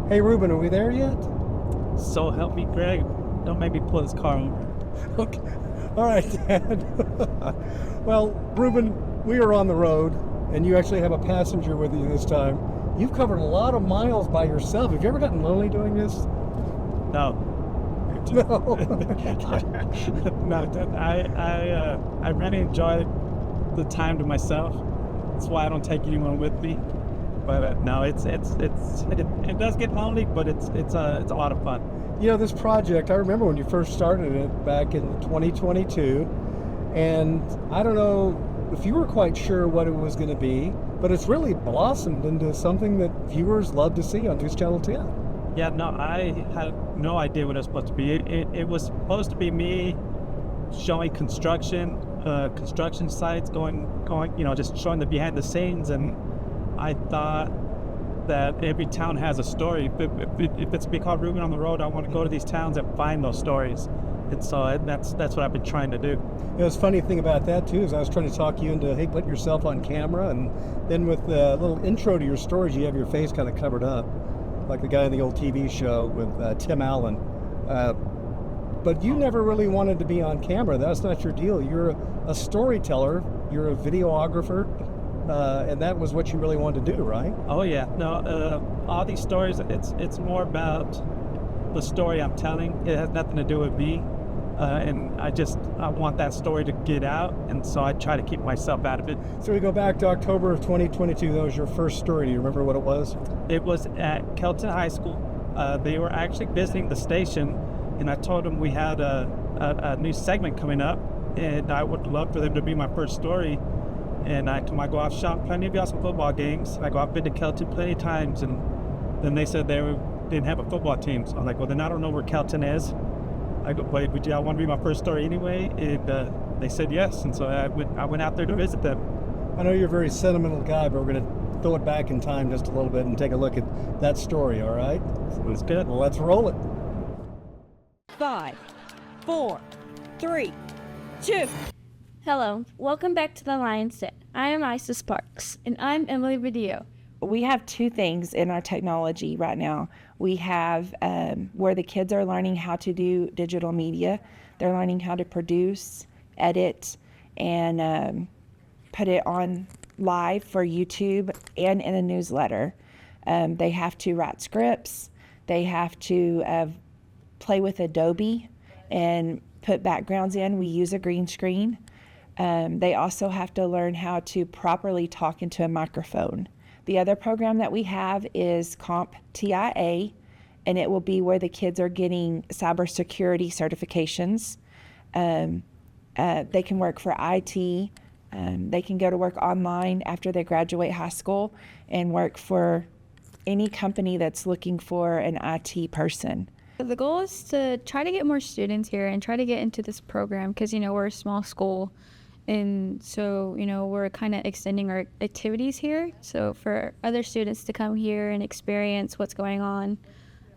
Hey, Ruben, are we there yet? So help me, Greg. Don't make me pull this car over. Okay. All right, Dad. Well, Ruben, we are on the road, and you actually have a passenger with you this time. You've covered a lot of miles by yourself. Have you ever gotten lonely doing this? No. No. No, I really enjoy the time to myself. That's why I don't take anyone with me. But no, it does get lonely, but it's a lot of fun. You know, this project, I remember when you first started it back in 2022, and I don't know if you were quite sure what it was going to be, but it's really blossomed into something that viewers love to see on NewsChannel 10. Yeah, no, I had no idea what it was supposed to be. It was supposed to be me showing construction sites, going, just showing the behind the scenes, and I thought that every town has a story. If it's be called Ruben on the Road, I want to go to these towns and find those stories. And so that's what I've been trying to do. You know, the funny thing about that too is I was trying to talk you into, hey, put yourself on camera, and then with a little intro to your stories, you have your face kind of covered up, like the guy in the old TV show with Tim Allen. But you never really wanted to be on camera. That's not your deal. You're a storyteller. You're a videographer. And that was what you really wanted to do, right? Oh yeah, no. All these stories, it's more about the story I'm telling. It has nothing to do with me, and I want that story to get out, and so I try to keep myself out of it. So we go back to October of 2022. That was your first story. Do you remember what it was? It was at Kelton High School. They were actually visiting the station, and I told them we had a new segment coming up, and I would love for them to be my first story. And I go out shot plenty of awesome football games. I go out been to Kelton plenty of times, and then they said they didn't have a football team. So I'm like, well, then I don't know where Kelton is. I go, wait, would y'all want to be my first story anyway? And they said yes, and so I went out there to visit them. I know you're a very sentimental guy, but we're going to throw it back in time just a little bit and take a look at that story, all right? It's good. Well, let's roll it. 5, 4, 3, 2. Hello, welcome back to the Lion's Den. I am Isis Sparks, and I'm Emily Video. We have two things in our technology right now. We have where the kids are learning how to do digital media. They're learning how to produce, edit, and put it on live for YouTube and in a newsletter. They have to write scripts. They have to play with Adobe and put backgrounds in. We use a green screen. They also have to learn how to properly talk into a microphone. The other program that we have is CompTIA, and it will be where the kids are getting cybersecurity certifications. They can work for IT. They can go to work online after they graduate high school and work for any company that's looking for an IT person. The goal is to try to get more students here and try to get into this program because, we're a small school. And so, we're kind of extending our activities here. So for other students to come here and experience what's going on,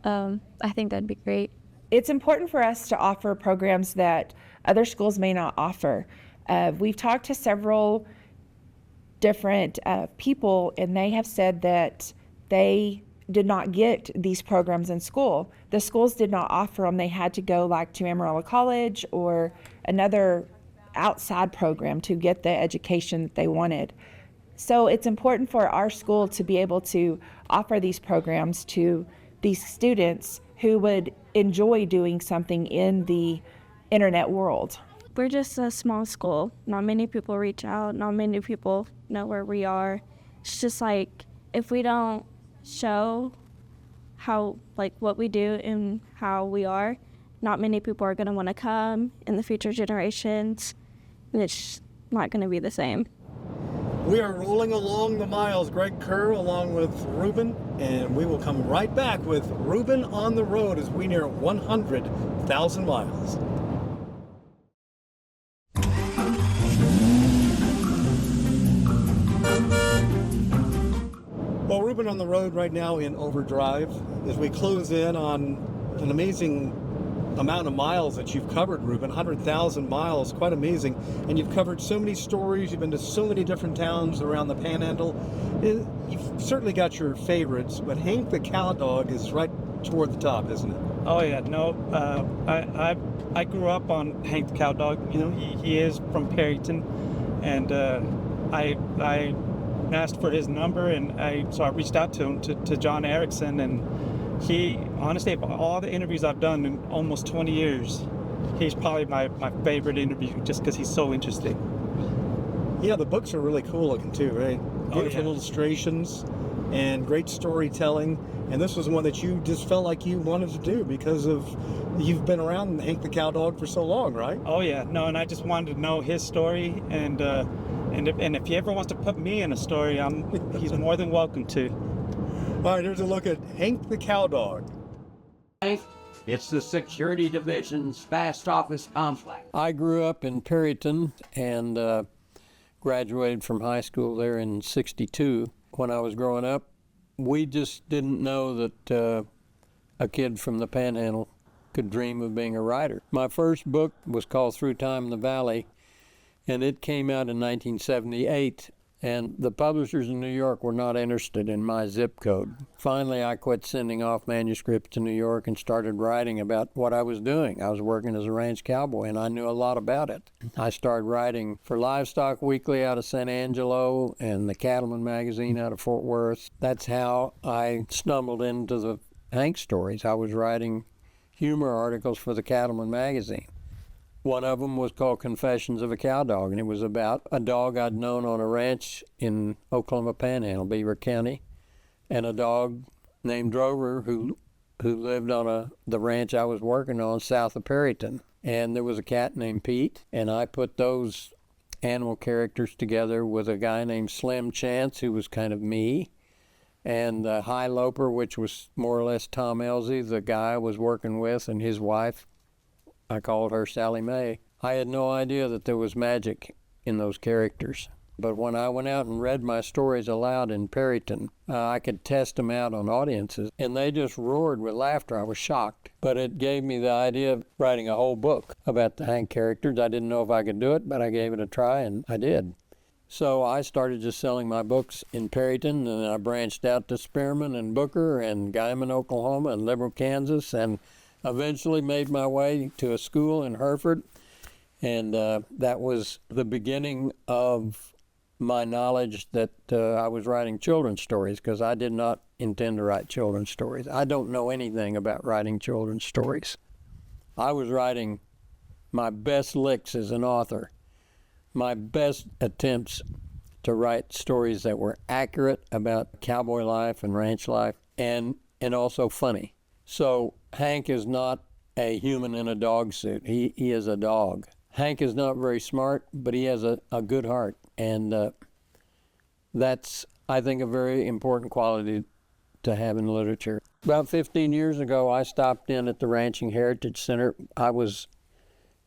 I think that'd be great. It's important for us to offer programs that other schools may not offer. We've talked to several different people, and they have said that they did not get these programs in school. The schools did not offer them. They had to go to Amarillo College or another outside program to get the education that they wanted. So it's important for our school to be able to offer these programs to these students who would enjoy doing something in the internet world. We're just a small school. Not many people reach out. Not many people know where we are. It's just if we don't show how what we do and how we are, not many people are going to want to come in the future generations, and it's not going to be the same. We are rolling along the miles. Greg Kerr along with Ruben, and we will come right back with Ruben on the Road as we near 100,000 miles. Well, Ruben on the road right now in overdrive as we close in on an amazing amount of miles that you've covered, Ruben, 100,000 miles, quite amazing. And you've covered so many stories, you've been to so many different towns around the Panhandle. You've certainly got your favorites, but Hank the Cowdog is right toward the top, isn't it? Oh yeah, no, I grew up on Hank the Cowdog. You know, he is from Perryton, and I asked for his number, and so I reached out to him, to John Erickson, and he, honestly, of all the interviews I've done in almost 20 years, he's probably my favorite interview, just because he's so interesting. Yeah, the books are really cool looking too, right? Beautiful yeah. illustrations and great storytelling. And this was one that you just felt like you wanted to do because of you've been around Hank the Cowdog for so long, right? Oh yeah, no, and I just wanted to know his story, and if he ever wants to put me in a story, he's more than welcome to. All right, here's a look at Hank the Cowdog. It's the Security Division's fast office complex. I grew up in Perryton and graduated from high school there in '62. When I was growing up, we just didn't know that a kid from the Panhandle could dream of being a writer. My first book was called Through Time in the Valley, and it came out in 1978. And the publishers in New York were not interested in my zip code. Finally, I quit sending off manuscripts to New York and started writing about what I was doing. I was working as a ranch cowboy, and I knew a lot about it. I started writing for Livestock Weekly out of San Angelo and the Cattleman magazine out of Fort Worth. That's how I stumbled into the Hank stories. I was writing humor articles for the Cattleman magazine. One of them was called Confessions of a Cowdog, and it was about a dog I'd known on a ranch in Oklahoma Panhandle, Beaver County, and a dog named Drover who lived on the ranch I was working on south of Perryton. And there was a cat named Pete, and I put those animal characters together with a guy named Slim Chance, who was kind of me, and High Loper, which was more or less Tom Elsey, the guy I was working with, and his wife. I called her Sally Mae. I had no idea that there was magic in those characters. But when I went out and read my stories aloud in Perryton, I could test them out on audiences, and they just roared with laughter. I was shocked. But it gave me the idea of writing a whole book about the Hank characters. I didn't know if I could do it, but I gave it a try, and I did. So I started just selling my books in Perryton, and I branched out to Spearman and Booker and Guyman, Oklahoma, and Liberal, Kansas, and eventually made my way to a school in Hereford, and that was the beginning of my knowledge that I was writing children's stories, because I did not intend to write children's stories. I don't know anything about writing children's stories. I was writing my best licks as an author, my best attempts to write stories that were accurate about cowboy life and ranch life, and also funny. So Hank is not a human in a dog suit. He is a dog. Hank is not very smart, but he has a good heart. And that's, I think, a very important quality to have in literature. About 15 years ago, I stopped in at the Ranching Heritage Center. I was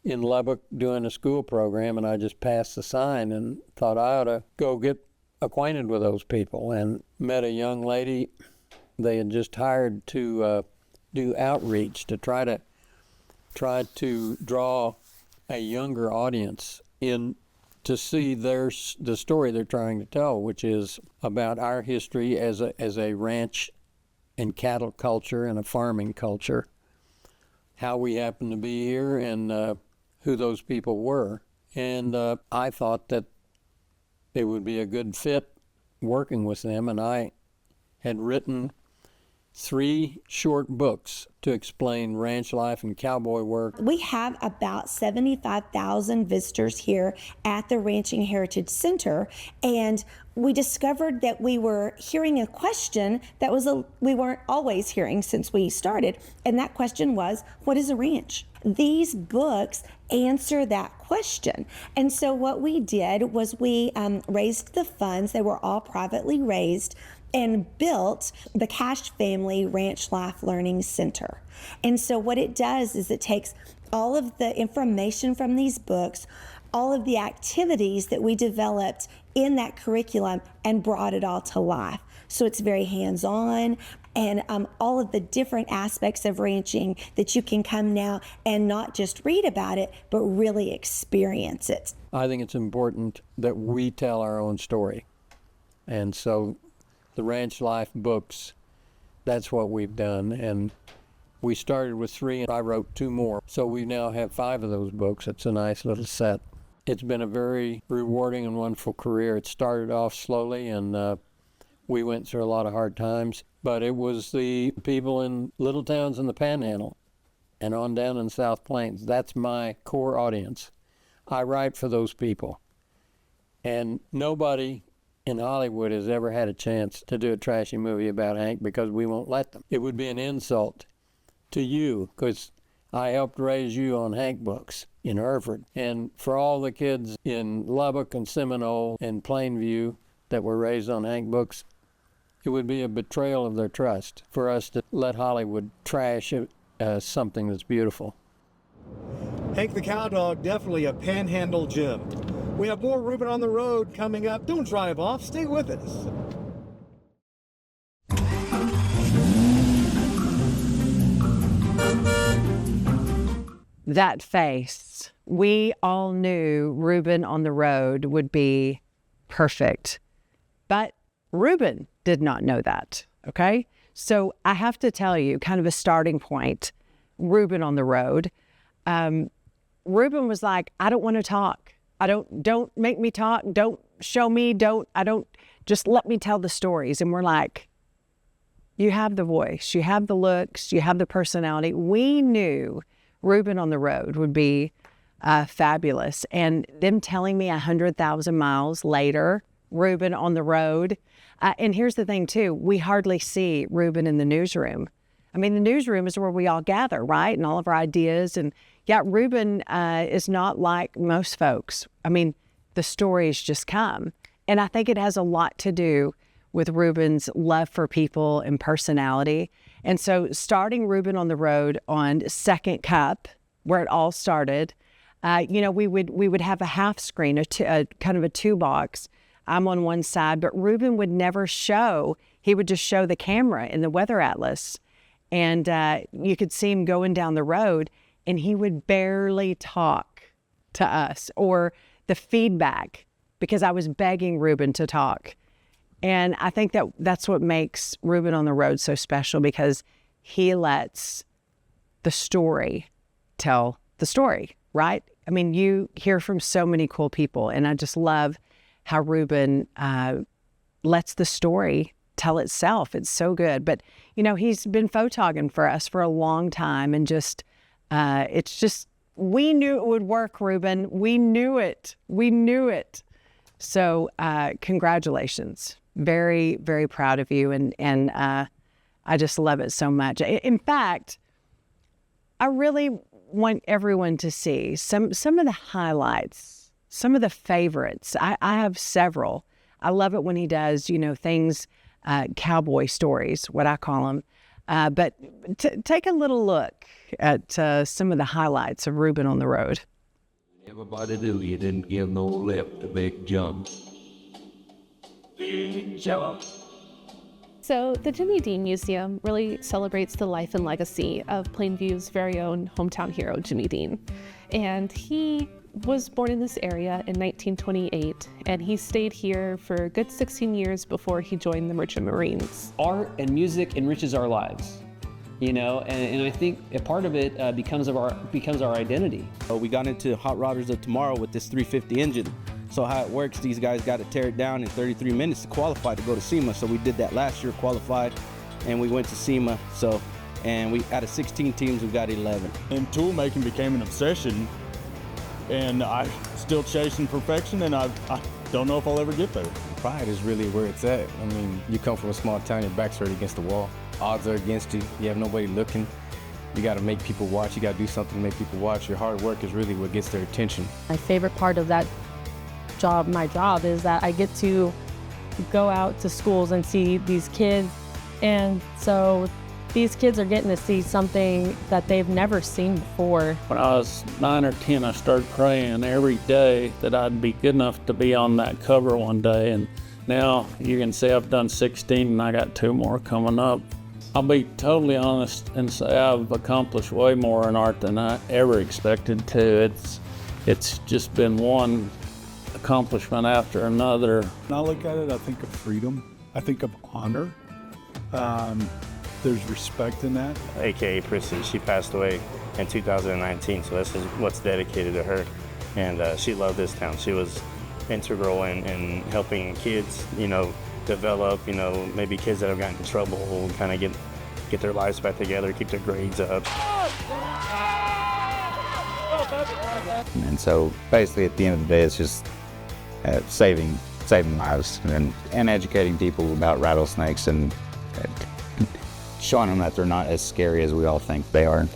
in Lubbock doing a school program, and I just passed the sign and thought I ought to go get acquainted with those people, and met a young lady they had just hired to do outreach to try to draw a younger audience in to see the story they're trying to tell, which is about our history as a ranch and cattle culture and a farming culture, how we happen to be here, and who those people were. And I thought that it would be a good fit working with them, and I had written 3 short books to explain ranch life and cowboy work. We have about 75,000 visitors here at the Ranching Heritage Center, and we discovered that we were hearing a question that we weren't always hearing since we started, and that question was, what is a ranch? These books answer that question. And so what we did was we raised the funds. They were all privately raised, and built the Cash Family Ranch Life Learning Center. And so what it does is it takes all of the information from these books, all of the activities that we developed in that curriculum, and brought it all to life. So it's very hands-on. and all of the different aspects of ranching that you can come now and not just read about it, but really experience it. I think it's important that we tell our own story. And so the Ranch Life books, that's what we've done. And we started with 3 and I wrote 2 more. So we now have 5 of those books. It's a nice little set. It's been a very rewarding and wonderful career. It started off slowly and we went through a lot of hard times, but it was the people in little towns in the Panhandle and on down in South Plains. That's my core audience. I write for those people. And nobody in Hollywood has ever had a chance to do a trashy movie about Hank because we won't let them. It would be an insult to you because I helped raise you on Hank books in Hereford. And for all the kids in Lubbock and Seminole and Plainview that were raised on Hank books, it would be a betrayal of their trust for us to let Hollywood trash something that's beautiful. Hank the Cowdog, definitely a Panhandle gem. We have more Ruben on the Road coming up. Don't drive off. Stay with us. That face. We all knew Ruben on the Road would be perfect. But Ruben did not know that, okay? So I have to tell you, kind of a starting point, Ruben on the Road. Ruben was like, I don't want to talk. Don't make me talk. Don't show me. Just let me tell the stories. And we're like, you have the voice, you have the looks, you have the personality. We knew Ruben on the Road would be fabulous. And them telling me 100,000 miles later, Ruben on the Road. And here's the thing too, we hardly see Ruben in the newsroom. I mean, the newsroom is where we all gather, right? And all of our ideas. And yeah, Ruben is not like most folks. I mean, the stories just come. And I think it has a lot to do with Ruben's love for people and personality. And so starting Ruben on the Road on Second Cup, where it all started, we would have a half screen, a kind of a 2-box. I'm on one side, but Ruben would never show. He would just show the camera in the weather atlas. And you could see him going down the road and he would barely talk to us or the feedback because I was begging Ruben to talk. And I think that's what makes Ruben on the Road so special because he lets the story tell the story, right? I mean, you hear from so many cool people and I just love how Ruben lets the story tell itself. It's so good. But, he's been photogging for us for a long time and just, it's just, we knew it would work, Ruben. We knew it. So congratulations. Very, very proud of you. And I just love it so much. In fact, I really want everyone to see some of the highlights, some of the favorites. I have several. I love it when he does, things, cowboy stories, what I call them. But take a little look at some of the highlights of Ruben on the Road. Everybody knew you didn't give no lip to Big John. So the Jimmy Dean Museum really celebrates the life and legacy of Plainview's very own hometown hero, Jimmy Dean. And he was born in this area in 1928, and he stayed here for a good 16 years before he joined the Merchant Marines. Art and music enriches our lives, and I think a part of it becomes our identity. We got into Hot Rodders of Tomorrow with this 350 engine. So how it works, these guys got to tear it down in 33 minutes to qualify to go to SEMA. So we did that last year, qualified, and we went to SEMA. And we out of 16 teams, we got 11. And tool making became an obsession, and I'm still chasing perfection, and I don't know if I'll ever get there. Pride is really where it's at. I mean, you come from a small town, your back's right against the wall. Odds are against you. You have nobody looking. You got to make people watch. You got to do something to make people watch. Your hard work is really what gets their attention. My favorite part of my job is that I get to go out to schools and see these kids, and so these kids are getting to see something that they've never seen before. When I was 9 or 10, I started praying every day that I'd be good enough to be on that cover one day, and now you can say I've done 16 and I got 2 more coming up. I'll be totally honest and say I've accomplished way more in art than I ever expected to. It's just been one accomplishment after another. When I look at it, I think of freedom. I think of honor. There's respect in that. AKA Prissy, she passed away in 2019, so this is what's dedicated to her. And she loved this town. She was integral in helping kids, develop, maybe kids that have gotten in trouble, kind of get their lives back together, keep their grades up. And so basically at the end of the day, it's just saving lives and educating people about rattlesnakes and showing them that they're not as scary as we all think they are.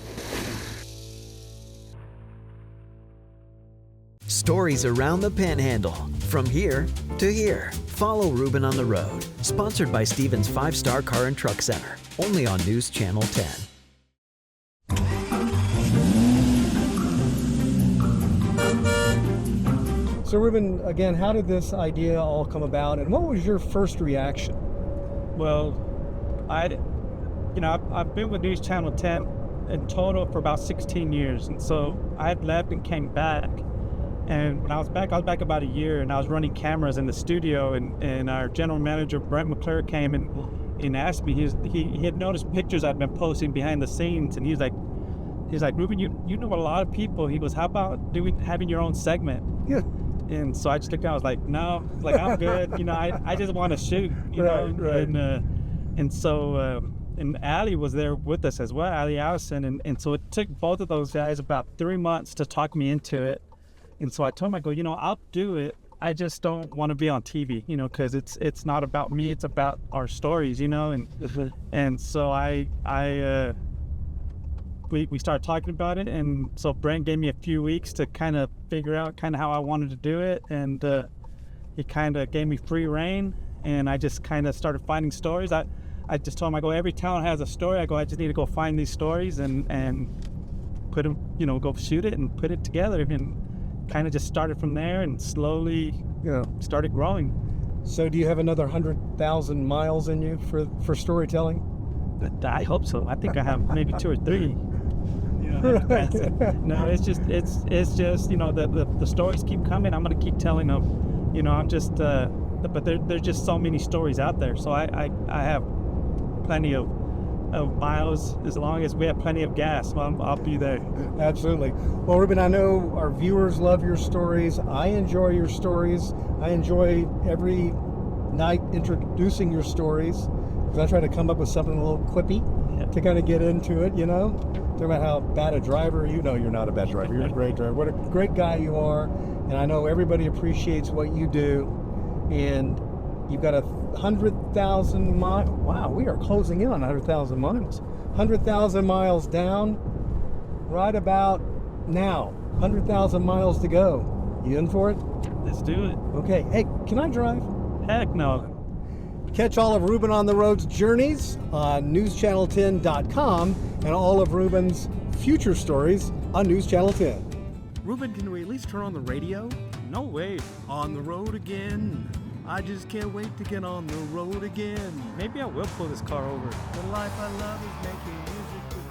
Stories around the Panhandle, from here to here. Follow Ruben on the Road, sponsored by Stevens 5-Star Car and Truck Center, only on News Channel 10. So Ruben, again, how did this idea all come about, and what was your first reaction? Well, I've been with News Channel 10 in total for about 16 years, and so I had left and came back. And when I was back about a year, and I was running cameras in the studio, and our general manager, Brent McClure, came and asked me, he had noticed pictures I'd been posting behind the scenes, and he's like, Ruben, you know a lot of people. He goes, how about having your own segment? Yeah. And so I just looked out, I was like, no, I'm good. I just want to shoot, Right. And so, and Allie was there with us as well, Allie Allison. And so it took both of those guys about 3 months to talk me into it. And so I told him, I go, I'll do it. I just don't want to be on TV, because it's not about me. It's about our stories, and so we started talking about it. And so Brent gave me a few weeks to kind of figure out kind of how I wanted to do it. And he kind of gave me free reign, and I just kind of started finding stories. I just told him, I go, every town has a story. I go, I just need to go find these stories and put them, go shoot it and put it together. And kind of just started from there and slowly started growing. So do you have another 100,000 miles in you for storytelling? I hope so. I think I have maybe 2 or 3. No, it's just the stories keep coming. I'm gonna keep telling them. I'm just but there's just so many stories out there. So I have plenty of miles. As long as we have plenty of gas, I'll be there. Absolutely. Well, Ruben, I know our viewers love your stories. I enjoy your stories. I enjoy every night introducing your stories, because I try to come up with something a little quippy to kind of get into it, Talk about how bad a driver, you're not a bad driver. You're a great driver. What a great guy you are. And I know everybody appreciates what you do. And you've got 100,000 miles. Wow, we are closing in on 100,000 miles. 100,000 miles down right about now. 100,000 miles to go. You in for it? Let's do it. Okay. Hey, can I drive? Heck no. Catch all of Ruben on the Road's journeys on NewsChannel10.com and all of Ruben's future stories on News Channel 10. Ruben, can we at least turn on the radio? No way. On the road again. I just can't wait to get on the road again. Maybe I will pull this car over. The life I love is making music with